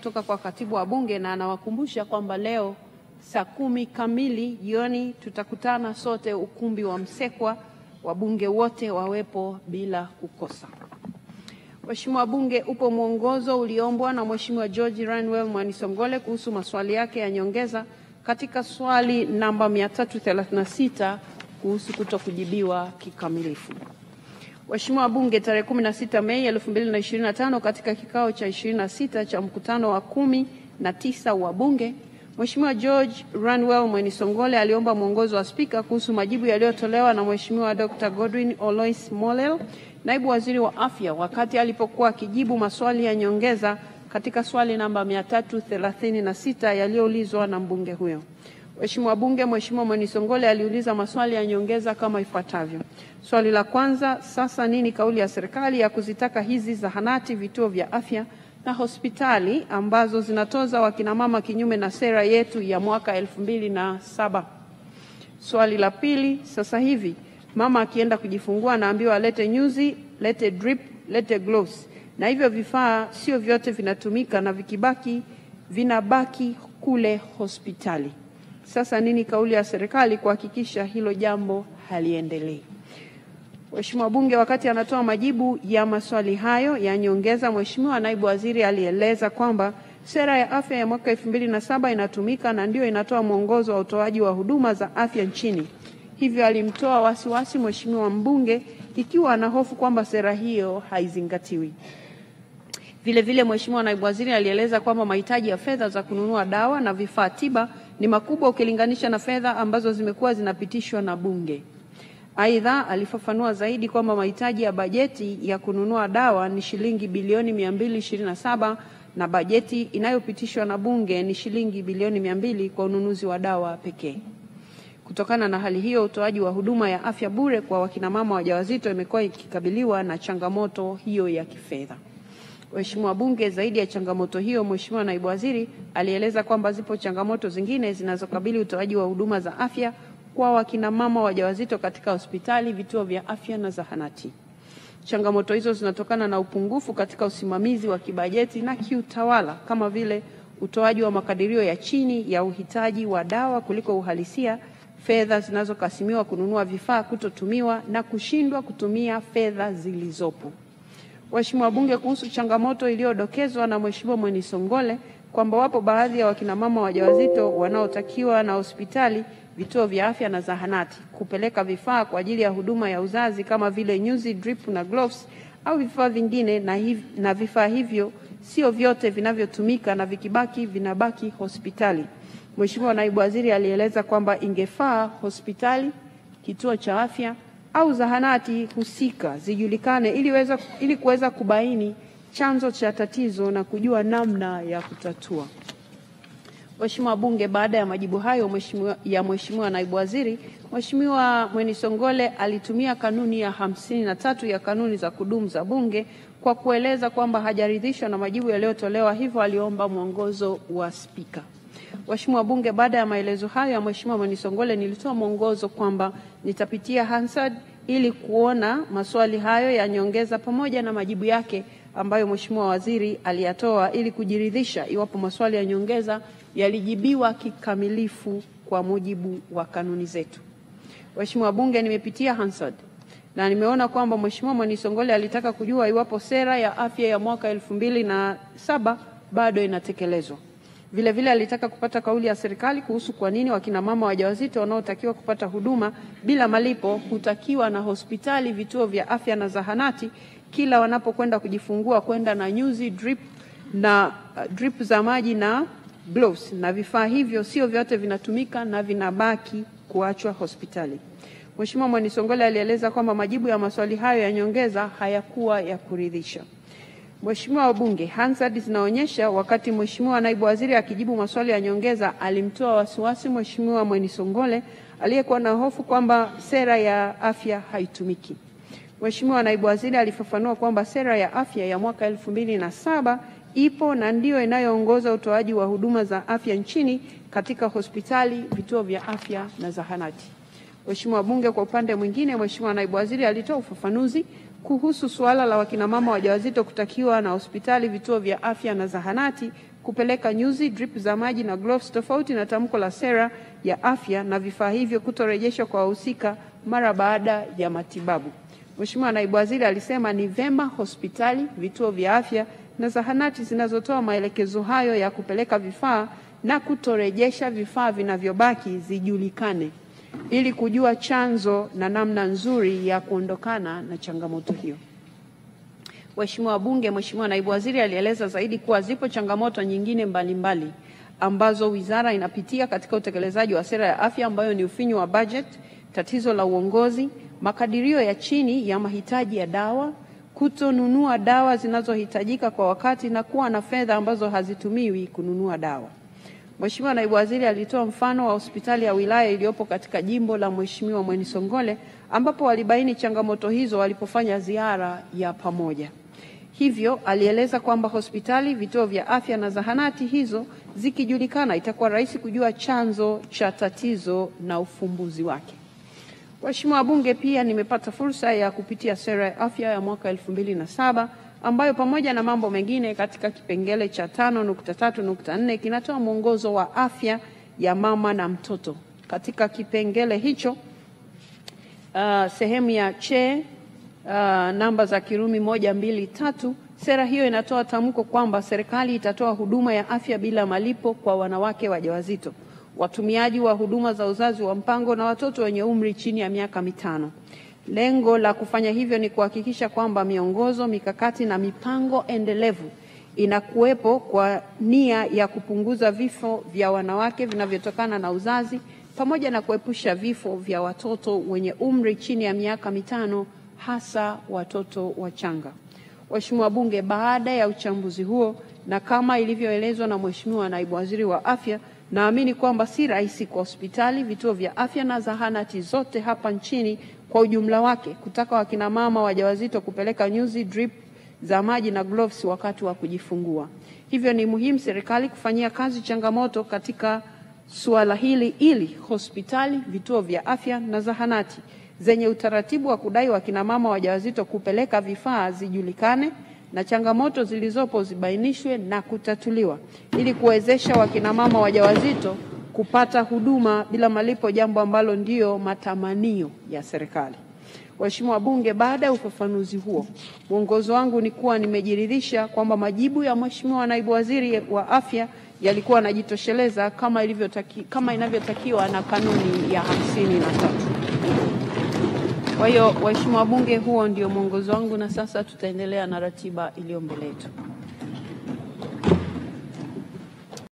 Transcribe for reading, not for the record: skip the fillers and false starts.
kutoka kwa katibu wa Bunge, na anawakumbusha kwamba leo saa 10 kamili jioni tutakutana sote ukumbi wa Msekwa, wabunge wote wawepo bila kukosa. Mheshimiwa Bunge, upo mwongozo uliombwa na Mheshimiwa George Ranwell Mwanisongole kuhusu maswali yake ya nyongeza katika swali namba 336 kuhusu kutokujibiwa kikamilifu. Mheshimiwa Bunge, tarehe 16 Mei 2025 katika kikao cha 26 cha mkutano wa 19 wa Bunge, Mheshimiwa George Ranwell Mwanisongole aliomba mwongozo wa Spika kuhusu majibu yaliyotolewa na Mheshimiwa Dr. Godwin Olois Mollel, Naibu Waziri wa Afya, wakati alipokuwa akijibu maswali ya nyongeza katika swali namba 336 yaliyoulizwa na mbunge huyo. Mheshimiwa Bunge, Mheshimiwa Mwanisongole aliuliza maswali ya nyongeza kama ifuatavyo. Swali la kwanza: sasa nini kauli ya serikali ya kuzitaka hizi zahanati, vituo vya afya na hospitali ambazo zinatoza wakina mama kinyume na sera yetu ya mwaka 2007? Swali la pili: sasa hivi mama akienda kujifungua anaambiwa lete nyuzi, lete drip, lete gloves, na hivyo vifaa sio vyote vinatumika na vikibaki vinabaki kule hospitali. Sasa nini kauli ya serikali kuhakikisha hilo jambo haliendelei? Mheshimiwa Bunge, wakati anatoa majibu ya maswali hayo ya nyongeza, Mheshimiwa Naibu Waziri alieleza kwamba sera ya afya ya mwaka 2007 inatumika na ndio inatoa mwongozo wa utoaji wa huduma za afya nchini. Hivyo alimtoa wasiwasi Mheshimiwa Mbunge ikiwa ana hofu kwamba sera hiyo haizingatiwi. Vile vile Mheshimiwa Naibu Waziri alieleza kwamba mahitaji ya fedha za kununua dawa na vifaa tiba ni makubwa ukilinganisha na fedha ambazo zimekuwa zinapitishwa na Bunge. Aidha, alifafanua zaidi kwamba mahitaji ya bajeti ya kununua dawa ni shilingi bilioni 227 na bajeti inayopitishwa na Bunge ni shilingi bilioni 200 kwa ununuzi wa dawa pekee. Kutokana na hali hiyo, utoaji wa huduma ya afya bure kwa wakina mama wajawazito imekuwa ikikabiliwa na changamoto hiyo ya kifedha. Mheshimiwa Bunge, zaidi ya changamoto hiyo, Mheshimiwa Naibu Waziri alieleza kwamba zipo changamoto zingine zinazokabili utoaji wa huduma za afya kwa wakina mama wajawazito katika hospitali, vituo vya afya na zahanati. Changamoto hizo zinatokana na upungufu katika usimamizi wa kibajeti na kiutawala, kama vile utoaji wa makadirio ya chini ya uhitaji wa dawa kuliko uhalisia, fedha zinazokasimiwa kununua vifaa kutotumiwa na kushindwa kutumia fedha zilizopo. Mheshimiwa Bunge, kuhusu changamoto iliyodokezwa na Mheshimiwa Mwanisongole kwamba wapo baadhi ya wakina mama wajawazito wanaotakiwa na hospitali, vituo vya afya na zahanati kupeleka vifaa kwa ajili ya huduma ya uzazi kama vile nyuzi, drip na gloves au vifaa vingine, na vifaa hivyo sio vyote vinavyotumika na vikibaki vinabaki hospitali. Mheshimiwa Naibu Waziri alieleza kwamba ingefaa hospitali, kituo cha afya au zahanati husika zijulikane ili kuweza kubaini chanzo cha tatizo na kujua namna ya kutatua. Mheshimiwa Bunge, baada ya majibu hayo Mheshimiwa Naibu Waziri, Mheshimiwa Mwanisongole alitumia kanuni ya 53 ya kanuni za kudumu za Bunge kwa kueleza kwamba hajaridhishwa na majibu yaliyotolewa, hivyo aliomba mwongozo wa Spika. Mheshimiwa Bunge, baada ya maelezo hayo ya Mheshimiwa Mwanisongole, nilitoa mwongozo kwamba nitapitia Hansard ili kuona maswali hayo ya nyongeza pamoja na majibu yake ambayo Mheshimiwa Waziri aliyatoa ili kujiridhisha iwapo maswali ya nyongeza yalijibiwa kikamilifu kwa mujibu wa kanuni zetu. Mheshimiwa Bunge, nimepitia Hansard na nimeona kwamba Mheshimiwa Mwanisongole alitaka kujua iwapo sera ya afya ya mwaka 2007 bado inatekelezwa. Vile vile alitaka kupata kauli ya serikali kuhusu kwa nini wakina mama wajawazito wanaotakiwa kupata huduma bila malipo hutakiwa na hospitali, vituo vya afya na zahanati kila wanapokwenda kujifungua kwenda na nyuzi, drip za maji na gloves, na vifaa hivyo sio vyote vinatumika na vinabaki kuachwa hospitali. Mheshimiwa Mwanisongole alieleza kwamba majibu ya maswali hayo ya nyongeza hayakuwa ya kuridhisha. Mheshimiwa wabunge, Hansard zinaonyesha wakati Mheshimiwa Naibu Waziri akijibu maswali ya nyongeza alimtoa wasiwasi Mheshimiwa Mwanisongole aliyekuwa na hofu kwamba sera ya afya haitumiki. Mheshimiwa Naibu Waziri alifafanua kwamba sera ya afya ya mwaka 2007 ipo na ndio inayoongoza utoaji wa huduma za afya nchini katika hospitali, vituo vya afya na zahanati. Mheshimiwa Bunge, kwa upande mwingine, Mheshimiwa Naibu Waziri alitoa ufafanuzi kuhusu suala la wakina mama wajawazito kutakiwa na hospitali, vituo vya afya na zahanati kupeleka nyuzi, drip za maji na gloves, tofauti na tamko la sera ya afya, na vifaa hivyo kutorejeshwa kwa wahusika mara baada ya matibabu. Mheshimiwa Naibu Waziri alisema ni vema hospitali, vituo vya afya na zahanati zinazotoa maelekezo hayo ya kupeleka vifaa na kutorejesha vifaa vinavyobaki zijulikane ili kujua chanzo na namna nzuri ya kuondokana na changamoto hiyo. Waheshimiwa wabunge, Mheshimiwa Naibu Waziri alieleza zaidi kuwa zipo changamoto nyingine mbalimbali ambazo wizara inapitia katika utekelezaji wa sera ya afya, ambayo ni ufinyu wa budget, tatizo la uongozi, makadirio ya chini ya mahitaji ya dawa, kutonunua dawa zinazohitajika kwa wakati na kuwa na fedha ambazo hazitumiwi kununua dawa. Mheshimiwa Naibu Waziri alitoa mfano wa hospitali ya wilaya iliyopo katika jimbo la Mheshimiwa Mwenisongole, ambapo walibaini changamoto hizo walipofanya ziara ya pamoja. Hivyo alieleza kwamba hospitali, vituo vya afya na zahanati hizo zikijulikana, itakuwa rahisi kujua chanzo cha tatizo na ufumbuzi wake. Waheshimiwa wabunge, pia nimepata fursa ya kupitia sera ya afya ya mwaka 2007 ambayo pamoja na mambo mengine katika kipengele cha 5.3.4 kinatoa mwongozo wa afya ya mama na mtoto. Katika kipengele hicho sehemu ya namba za Kirumi 1, 2, 3, sera hiyo inatoa tamko kwamba serikali itatoa huduma ya afya bila malipo kwa wanawake wajawazito, watumiaji wa huduma za uzazi wa mpango na watoto wenye umri chini ya miaka 5. Lengo la kufanya hivyo ni kuhakikisha kwamba miongozo, mikakati na mipango endelevu inakuwepo kwa nia ya kupunguza vifo vya wanawake vinavyotokana na uzazi pamoja na kuepusha vifo vya watoto wenye umri chini ya miaka 5, hasa watoto wachanga. Waheshimiwa wabunge, baada ya uchambuzi huo na kama ilivyoelezwa na Mheshimiwa Naibu Waziri wa Afya, naamini kwamba si rahisi kwa hospitali, vituo vya afya na zahanati zote hapa nchini kwa ujumla wake kutaka wakina mama wajawazito kupeleka nyuzi, drip za maji na gloves wakati wa kujifungua. Hivyo ni muhimu serikali kufanyia kazi changamoto katika suala hili ili hospitali, vituo vya afya na zahanati zenye utaratibu wa kudai wakina mama wajawazito kupeleka vifaa zijulikane na changamoto zilizopo zibainishwe na kutatuliwa ili kuwezesha wakina mama wajawazito kupata huduma bila malipo, jambo ambalo ndio matamanio ya serikali. Waheshimiwa wabunge, baada ya ufafanuzi huo, mwongozo wangu ni kuwa nimejiridhisha kwamba majibu ya Mheshimiwa Naibu Waziri wa Afya yalikuwa yanajitosheleza kama inavyotakiwa na kanuni ya 53. Kwa hiyo waheshimiwa wabunge, huo ndio mwongozo wangu, na sasa tutaendelea na ratiba iliyo mbele yetu.